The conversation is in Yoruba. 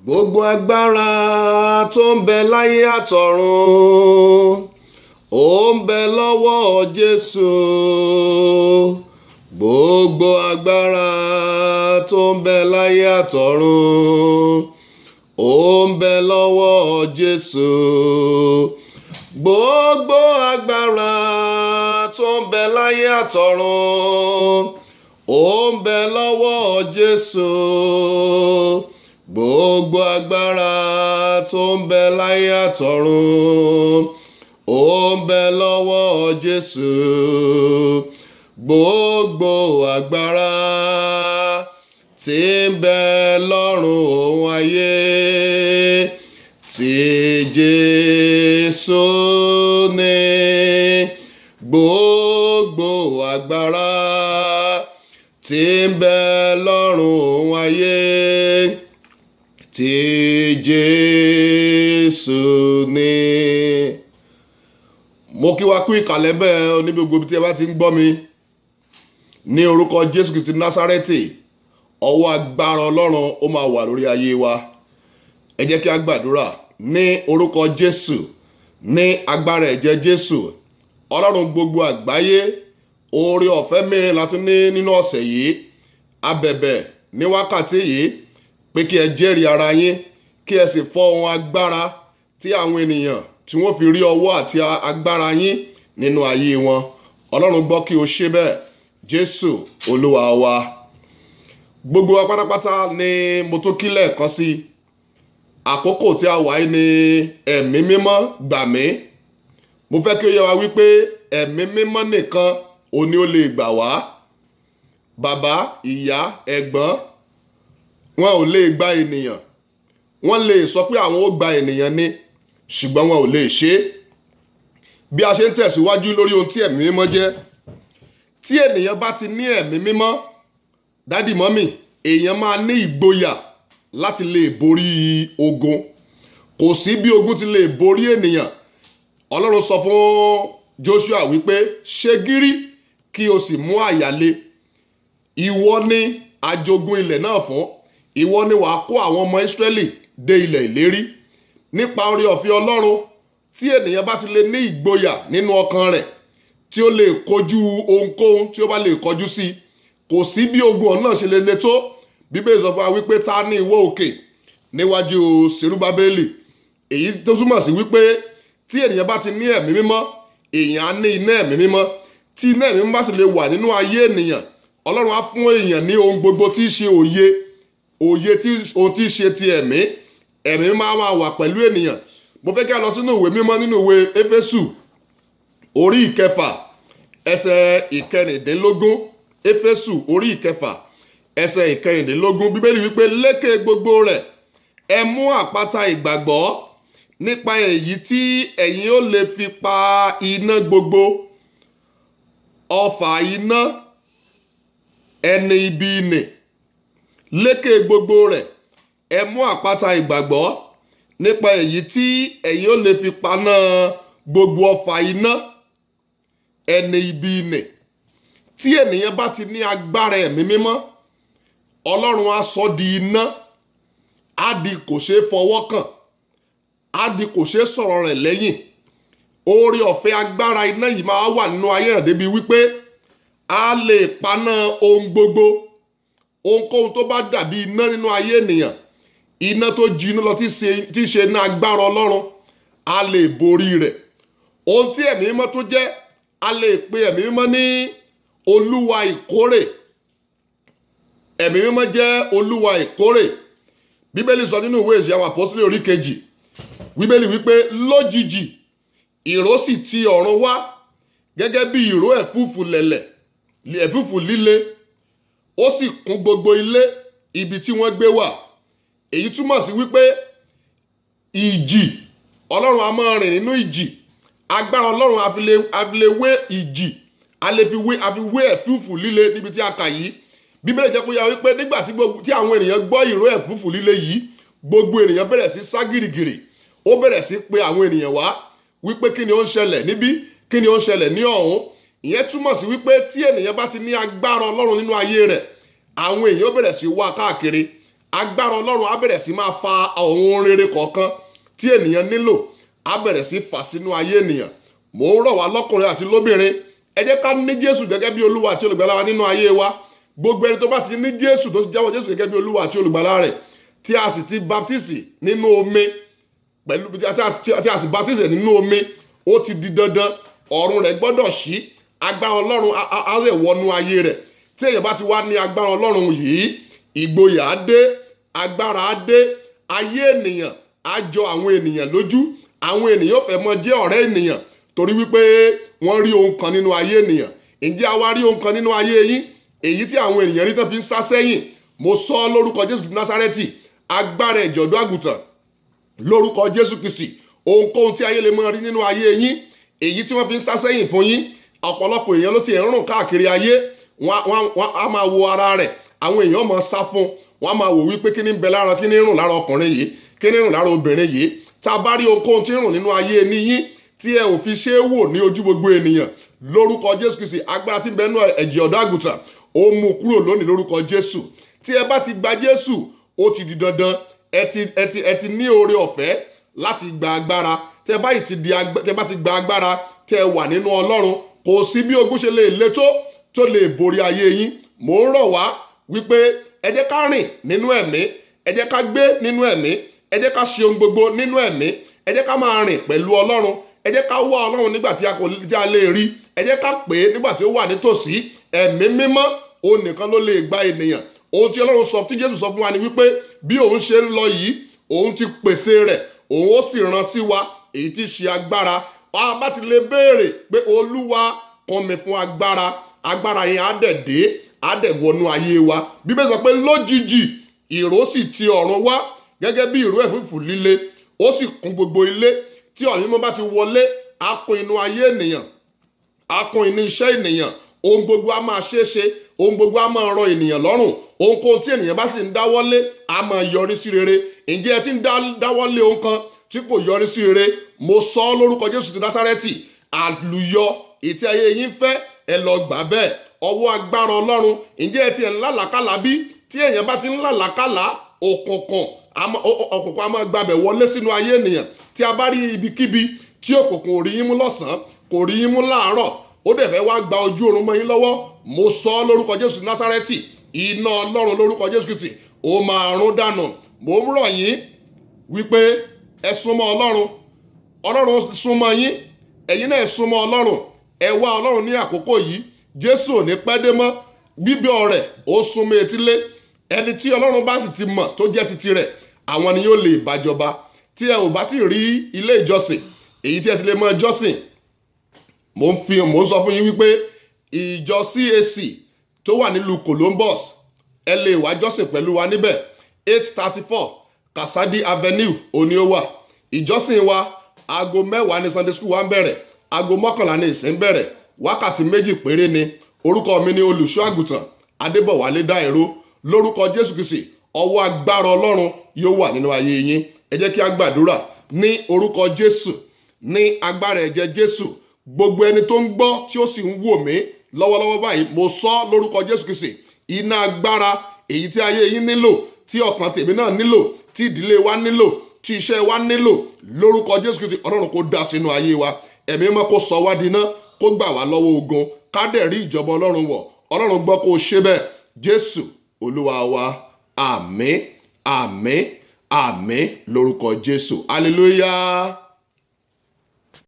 Gbogbo agbára tó ń bẹ láyé àtọ̀run, ó ń bẹ lọ́wọ́ Jésù. Gbogbo agbára tó ń bẹ láyé àtọ̀run, ó ń bẹ lọ́wọ́ Jésù. Gbogbo agbára tó ń bẹ láyé àtọ̀run, ó ń bẹ lọ́wọ́ Jésù. Gbogbo agbára tó ń bẹ láyé àtọ̀run, ó ń bẹ lọ́wọ́ Jésù. Gbogbo agbára tí ń bẹ lọ́run òun ayé, tí Jésù ní. Gbogbo agbára tí ń bẹ lọ́run òun ayé, tí Jésù ní. Mo kí wa kú ìkàlẹ̀ bẹ́ẹ̀ ní gbogbo ibi tí ẹ bá ti ń gbọ́ mi. Ní orúkọ Jésù Kristi Násárẹ́tì, ọwọ́ agbára Ọlọ́run ó máa wà lórí ayé wa. Ẹ jẹ́ kí a gbàdúrà. Ní orúkọ Jésù, ní agbára ẹ̀jẹ̀ Jésù, Ọlọ́run gbogbo àgbáyé, oore ọ̀fẹ́ mìíràn la tún ní nínú ọ̀sẹ̀ yìí. A bẹ̀bẹ̀ ní wákàtí yìí pé kí ẹ jẹ́rìí ara yín, kí ẹ sì fọ ohun agbára tí àwọn ènìyàn tí wọ́n fi rí ọwọ́ àti agbára yín nínú ayé wọn. Ọlọ́run gbọ́ kí o ṣe bẹ́ẹ̀. Jésù Olúwa wa. Gbogbo wa pátápátá ni mo tó kí lẹ́ẹ̀kan sí. Àkókò tí a wà yìí ni ẹ̀mí mímọ́ gbà mí. Mo fẹ́ kí ó yé wa wípé ẹ̀mí mímọ́ nìkan òní ó lè gbà wá. Bàbá, ìyá, ẹ̀gbọ́n, wọn ò lè gba ènìyàn. Wọ́n lè sọ pé àwọn ó gba ènìyàn ni, ṣùgbọ́n wọn ò lè ṣe é. Bí a ṣe ń tẹ̀síwájú lórí ohun tí ẹ̀mí mímọ́ jẹ́, tí ènìyàn bá ti ní ẹ̀mí mímọ́, dádì mọ́mì, èèyàn máa ní ìgboyà láti lè borí ogun. Kò sí bí ogun ti lè borí ènìyàn. Ọlọ́run sọ fún Joshua wípé, ṣe gírí kí o sì mú àyà le. Ìwọ ni ajogun ilẹ̀ náà fún. Ìwọ ni wàá kó àwọn ọmọ Ísírẹ́lì dé ilẹ̀ ìlérí. Nípa oore ọ̀fẹ́ Ọlọ́run, tí ènìyàn bá ti lè ní ìgboyà nínú ọkàn rẹ̀, tí ó lè kojú ohunkóhun tí ó bá lè kọjú sí, kò sí bí ogun ọ̀nà ṣe lè le tó. Bíbélì sọ fún wa wípé ta ní ìwọ òkè níwájú Serubábélì. Èyí tó túmọ̀ sí wípé tí ènìyàn bá ti ní ẹ̀mí mímọ́, èèyàn á ní iná ẹ̀mí mímọ́. Tí iná ẹ̀mí mímọ́ bá sì lè wà nínú ayé ènìyàn, Ọlọ́run á fún èèyàn ní ohun gbogbo tí í ṣe òye tí ohun tí í ṣe ti ẹ̀mí. Ẹ̀mí máa wà pẹ̀lú ènìyàn. Mo fẹ́ kí a lọ sínú ìwé mímọ́ nínú ìwé Éfésù orí ìkẹfà ẹsẹ̀ ìkẹrìndínlógún. Éfésù orí ìkẹfà ẹsẹ̀ ìkẹrìndínlógún. Bíbélì wípé lékè gbogbo rẹ̀ ẹ mú àpáta ìgbàgbọ́, nípa èyí tí ẹ̀yin ó lè fi pa iná gbogbo ọfà iná ẹni ibi nì. Lékè gbogbo rẹ̀ ẹ mú àpáta ìgbàgbọ́, nípa èyí tí ẹ̀yin ó lè fi paná gbogbo ọfà iná ẹni ibi nì. Tí ènìyàn bá ti ní agbára ẹ̀mí mímọ́, Ọlọ́run á sọ di iná, á di kò ṣeé fọwọ́ kàn, á di kò ṣeé sọ̀rọ̀ rẹ̀ lẹ́yìn. Oore ọ̀fẹ́ agbára iná yìí máa wà nínú ayé rẹ̀ débi wípé á lè paná ohun gbogbo. Ohunkóhun tó bá dàbí iná nínú ayé ènìyàn, iná tó jiná lọ tí í ṣe iná agbára Ọlọ́run, á lè borí rẹ̀. Ohun tí ẹ̀mí mímọ́ tó jẹ́, a lè pe ẹ̀mí mímọ́ ní olúwa ìkórè. Ẹ̀mí mímọ́ jẹ́ olúwa ìkórè. Bíbélì sọ nínú ìwé Ìṣe àwọn Àpọ́sítélì orí kejì. Bíbélì wípé lójijì ìró sì ti ọ̀run wá, gẹ́gẹ́ bí ìró ẹ̀fúùfù líle, ó sì kún gbogbo ilé ibi tí wọ́n gbé wà. Èyí túmọ̀ sí wípé ìjì, Ọlọ́run a máa rìn nínú ìjì. Agbára Ọlọ́run a fi lè wé ìjì, a fi wé ẹ̀fúùfù líle níbi tí a kà yìí. Bíbélì jẹ́ kó yà wípé nígbà tí àwọn ènìyàn gbọ́ ìró ẹ̀fúùfù líle yìí, gbogbo ènìyàn bẹ̀rẹ̀ sí sá gìrìgìrì. Ó bẹ̀rẹ̀ sí pé àwọn ènìyàn wá wípé kí ni ó ń ṣẹlẹ̀ níbí, kí ni ó ń ṣẹlẹ̀ ní ọ̀hún. Ìyẹn túmọ̀ sí wípé tí ènìyàn bá ti ní agbára Ọlọ́run nínú ayé rẹ̀, àwọn èèyàn bẹ̀rẹ̀ sí wá káàkiri. agbára ọlọ́run á bẹ̀rẹ̀ sí máa fa ohun rere kọ̀ọ̀kan tí ènìyàn nílò á bẹ̀rẹ̀ sí fà sínú ayé ènìyàn. Mò ń rọ̀ wá lọ́kùnrin àti lóbìnrin, ẹ jẹ́ ká ní Jésù gẹ́gẹ́ bí olúwa àti olùgbàlà wa nínú ayé wa. Gbogbo ẹni tó bá ti ní Jésù, tó ti jáwọ́ Jésù gẹ́gẹ́ bí olúwa àti olùgbàlà rẹ̀, tí a sì ti baptisi nínú omi pẹ̀lú tí a sì baptisi nínú omi, ó ti di dandan ọ̀run rẹ̀ gbọ́dọ̀ ṣí, agbára ọlọ́run á lè wọnú ayé rẹ̀. Tí èèyàn bá ti wá ní agbára ọlọ́run yìí, ìgboyà á dé, agbára á dé, ayé ènìyàn á jọ àwọn ènìyàn lójú, àwọn ènìyàn fẹ́ mọ jẹ́ ọ̀rẹ́ ènìyàn torí wípé wọ́n rí ohun kan nínú ayé ènìyàn. Ǹjẹ́ a wá rí ohun kan nínú ayé yín èyí tí àwọn ènìyàn rí tán fi ń sá sẹ́yìn? Mo sọ lórúkọ Jésù ti Násárẹ́tì, agbára ẹ̀jẹ̀ ọ̀dọ́ àgùntàn lórúkọ Jésù Kristi, ohunkóhun tí ayé lè mọ rí nínú ayé yín èyí tí wọ́n fi ń sá sẹ́yìn fún yín. Ọ̀pọ̀lọpọ̀ èèyàn ló ti ń rùn káàkiri ayé, wọ́n á máa wo ara rẹ̀, àwọn èèyàn máa sá fún, wọ́n á máa wò wípé kí ni ń bẹ lára, kí ni ń rùn lára ọkùnrin yìí, kí ni ń rùn lára obìnrin yìí. Tá a bá rí ohunkóhun tí ń rùn nínú ayé níyín tí ẹ ò fi ṣe é wò ní ojú gbogbo ènìyàn, lórúkọ Jésù Kristi, agbára tí ń bẹ nínú ẹ̀jẹ̀ ọ̀dọ́ àgùntàn ó mú kúrò lónìí lórúkọ Jésù. Tí ẹ bá ti gba Jésù, ó ti di dandan, ẹ ti ní oore ọ̀fẹ́ láti gba agbára. Tí ẹ bá ti gba agbára, tí ẹ wà nínú Ọlọ́run, kò sí bí ogun ṣe lè le tó lè borí ayé yín. Mò ń rọ̀ wá wípé ẹ jẹ́ ká rìn nínú ẹ̀mí, ẹ jẹ́ ká gbé nínú ẹ̀mí, ẹ jẹ́ ká ṣe ohun gbogbo nínú ẹ̀mí, ẹ jẹ́ ká máa rìn pẹ̀lú Ọlọ́run, ẹ jẹ́ ká wá Ọlọ́run nígbà tí a lè rí, ẹ jẹ́ ká pè é nígbà tí ó wà nítòsí. Ẹ̀mí mímọ́ òun nìkan ló lè gba ènìyàn. Ohun tí Ọlọ́run sọ, tí Jésù sọ fún wa ni wípé bí òun ṣe ń lọ yìí, òun ti pèsè rẹ̀, òun ó sì rán sí wa èyí tí ṣe agbára. A bá ti lè béèrè pé Olúwa kún mi fún agbára, agbára yẹn á dẹ̀ dé, á dẹ̀ wọnú ayé wa. Bíbélì sọ pé lójijì ìró sì ti ọ̀run wá gẹ́gẹ́ bí ìró ẹ̀fúùfù líle, ó sì kún gbogbo ilé. Tí ọ̀run mímọ́ bá ti wọlé, á kún inú ayé ènìyàn, á kún inú iṣẹ́ ènìyàn, ohun gbogbo á máa ṣeéṣe, ohun gbogbo á máa rọ ènìyàn lọ́rùn, ohunkóhun tí ènìyàn bá sì ń dáwọ́lé á máa yọrí sí rere. Ǹjẹ́ ẹ ti ń dáwọ́lé ohun kan tí kò yọrí sí rere? Mo sọ ọ́ lórúkọ Jésù ti Násárẹ́tì, àlùyọ ètí ayé yín fẹ́, ẹ lọ gbà bẹ́ẹ̀. Ọwọ́ agbára Ọlọ́run, ǹjẹ́ ẹ ti ń lálàkàlà bí? Tí èèyàn bá ti ń lálàkàlà, òkùnkùn á máa gbabẹ̀ wọlé sínú ayé ènìyàn. Tí a bá rí ibikíbi tí òkùnkùn ò rí yín mú lọ́sàn-án, kò rí yín mú láàárọ̀, ó dẹ̀ fẹ́ wá gba ojú oorun mọ́ yín lọ́wọ́, mo sọ ọ́ lórúkọ Jésù Násárẹ́tì, iná Ọlọ́run lórúkọ Jésù Kristi ó máa rún dànù. Mo ń rọ̀ yín wípé ẹ súnmọ́ Ọlọ́run, Ọlọ́run súnmọ́ yín, ẹ̀yin náà ẹ súnmọ́ Ọlọ́run, ẹ wá Ọlọ́run ní àkókò yìí. Jésù ò ní pẹ́ dé mọ́, bíbọ̀ rẹ̀ ó súnmọ́ etílé. Ẹni tí Ọlọ́run bá sì ti mọ̀ tó jẹ́ titi rẹ̀, àwọn ni yóò lè bàjọba. Tí ẹ ò bá ti rí ilé ìjọsìn èyí tí ẹ ti lè mọ ìjọsìn, mo ń sọ fún yín wípé ìjọ CAC tó wà nílùú Columbus, ẹ lè wá jọ́sìn pẹ̀lú wa níbẹ̀. 834 Kasadi Avenue òní ó wà. Ìjọsìn wa aago 10 ní Sunday school wa ń bẹ̀rẹ̀, aago 11 ní ìsìn bẹ̀rẹ̀, wákàtí 2 péré ni. Orúkọ mi ni olùṣọ́ àgùntàn Adébọ̀wálé Dáìró. Lórúkọ Jésù Kristi, ọwọ́ agbára Ọlọ́run yóò wà nínú ayé yín. Ẹ jẹ́ kí a gbàdúrà. Ní orúkọ Jésù, ní agbára ẹ̀jẹ̀ Jésù, gbogbo ẹni tó ń gbọ́ tí ó sì ń wò mí lọ́wọ́lọ́wọ́ báyìí, mo sọ lórúkọ Jésù Kristi, iná agbára èyí tí ayé yín nílò, tí ọkàn tèmi náà nílò, tí ìdílé wa nílò, tí iṣẹ́ wa nílò, lórúkọ Jésù Kristi, Ọlọ́run kó dá sínú ayé wa. Ẹ̀mí mọ́ kó sọ wá diná, kó gbà wá lọ́wọ́ ogun, ká dẹ̀ rí ìjọba Ọlọ́run wọ̀. Ọlọ́run gbọ́ kó ṣe bẹ́ẹ̀. Jésù Olúwa wa. Àmín, àmín, àmín lórúkọ Jésù. Hallelujah.